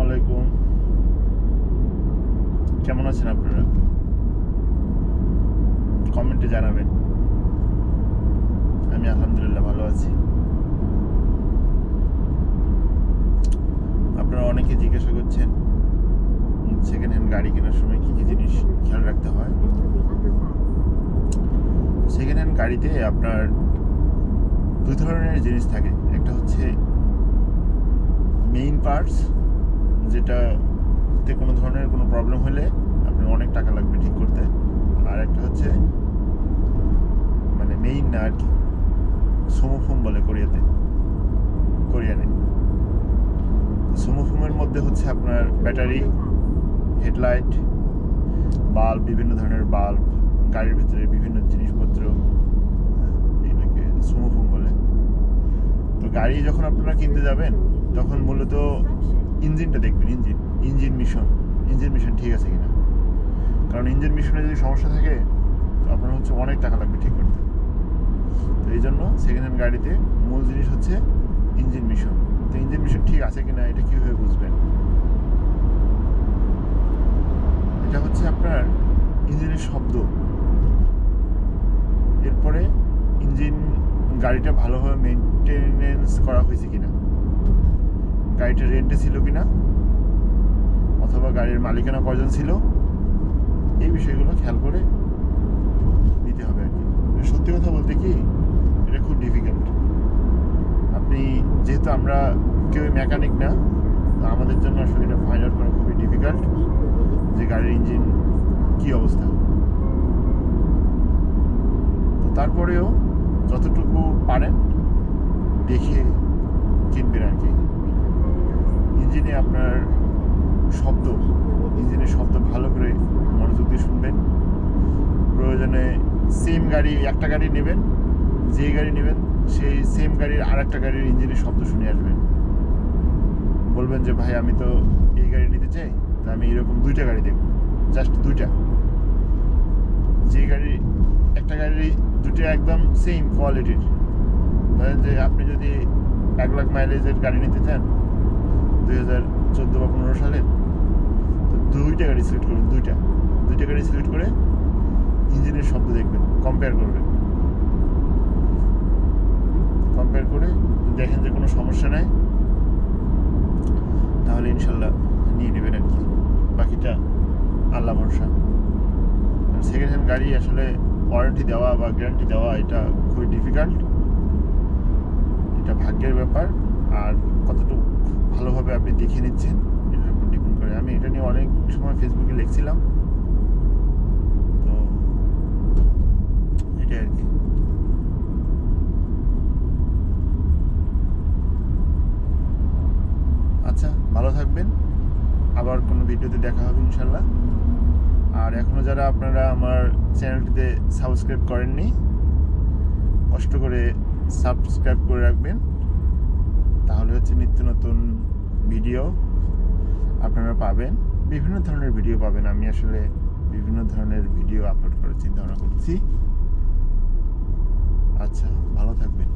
আলাইকুম। কেমন আছেন আপনারা? কমেন্টে জানাবেন। আমি আলহামদুলিল্লাহ ভালো আছি। আপনারা অনেকে জিজ্ঞাসা করছেন সেকেন্ড হ্যান্ড গাড়ি কেনার সময় কী কী জিনিস খেয়াল রাখতে হয়। সেকেন্ড হ্যান্ড গাড়িতে আপনার দুই ধরনের জিনিস থাকে। একটা হচ্ছে মেইন পার্টস, যেটাতে কোনো ধরনের কোনো প্রবলেম হলে আপনার অনেক টাকা লাগবে ঠিক করতে। আর একটা হচ্ছে মানে মেইন না আর কি, সোমোফোম বলে কোরিয়ানে। সোমোফোমের মধ্যে হচ্ছে আপনার ব্যাটারি, হেডলাইট, বাল্ব, বিভিন্ন ধরনের বাল্ব, গাড়ির ভিতরে বিভিন্ন জিনিসপত্র, এগুলোকে সোমোফোম বলে। তো গাড়ি যখন আপনারা কিনতে যাবেন তখন মূলত ইঞ্জিনটা দেখবেন। ইঞ্জিন মিশন ঠিক আছে কিনা। কারণ ইঞ্জিন মিশনে যদি সমস্যা থাকে তো আপনার হচ্ছে অনেক টাকা লাগবে ঠিক করতে। তো এই জন্য সেকেন্ড হ্যান্ড গাড়িতে মূল জিনিস হচ্ছে ইঞ্জিন মিশন। তো ইঞ্জিন মিশন ঠিক আছে কিনা এটা কীভাবে বুঝবেন? এটা হচ্ছে আপনার ইঞ্জিনের শব্দ, এরপরে গাড়িটা ভালোভাবে মেনটেনেন্স করা হয়েছে কিনা, গাড়িটা রেন্টে ছিল কিনা, অথবা গাড়ির মালিকানা কয়জন ছিল, এই বিষয়গুলো খেয়াল করে নিতে হবে আর কি। সত্যি কথা বলতে কি, এটা খুব ডিফিকাল্ট। আপনি যেহেতু আমরা কেউ মেকানিক না, তো আমাদের জন্য আসলে এটা ফাইন্ড আউট করা খুবই ডিফিকাল্ট যে গাড়ির ইঞ্জিন কী অবস্থা। তো তারপরেও যতটুকু পারেন দেখে কিনবেন আর কি। ইঞ্জিনের শব্দ ভালো করে মনোযোগ দিয়ে শুনবেন। প্রয়োজনে সেম গাড়ি, একটা গাড়ি নেবেন, যে গাড়ি নেবেন সেই সেম গাড়ির আর একটা গাড়ির ইঞ্জিনের শব্দ শুনে আসবেন। বলবেন যে ভাই আমি তো এই গাড়ি নিতে চাই, তা আমি এরকম দুইটা গাড়ি দেখব, জাস্ট দুইটা। যে গাড়ি, একটা গাড়ি দুটো একদম সেম কোয়ালিটির, ধরেন যে আপনি যদি 1 লাখ মাইলেজের গাড়ি নিতে চান 2014 বা 15 সালের, তো দুইটা গাড়ি সিলেক্ট করবেন। দুইটা গাড়ি সিলেক্ট করে ইঞ্জিনের শব্দ দেখবেন, কম্পেয়ার করে দেখেন যে কোনো সমস্যা নাই, তাহলে ইনশাল্লাহ নিয়ে নেবেন আর কি। বাকিটা আল্লাহ ভরসা। সেকেন্ড হ্যান্ড গাড়ি আসলে ওয়ারেন্টি দেওয়া বা গ্যারান্টি দেওয়া এটা খুবই ডিফিকাল্ট। এটা ভাগ্যের ব্যাপার, আর কতটুকু ভালোভাবে আপনি দেখে নিচ্ছেন এটার উপর ডিপেন্ড করে। আমি এটা নিয়ে অনেক সময় ফেসবুকে লিখছিলাম, তো এটাই আর কি। আচ্ছা, ভালো থাকবেন, আবার কোনো ভিডিওতে দেখা হবে ইনশাল্লাহ। আর এখনও যারা আপনারা আমার চ্যানেলটিতে সাবস্ক্রাইব করেননি, কষ্ট করে সাবস্ক্রাইব করে রাখবেন, তাহলে হচ্ছে নিত্য নতুন ভিডিও আপনারা পাবেন। বিভিন্ন ধরনের ভিডিও পাবেন। আমি আসলে বিভিন্ন ধরনের ভিডিও আপলোড করার চিন্তা ভাবনা করছি। আচ্ছা, ভালো থাকবেন।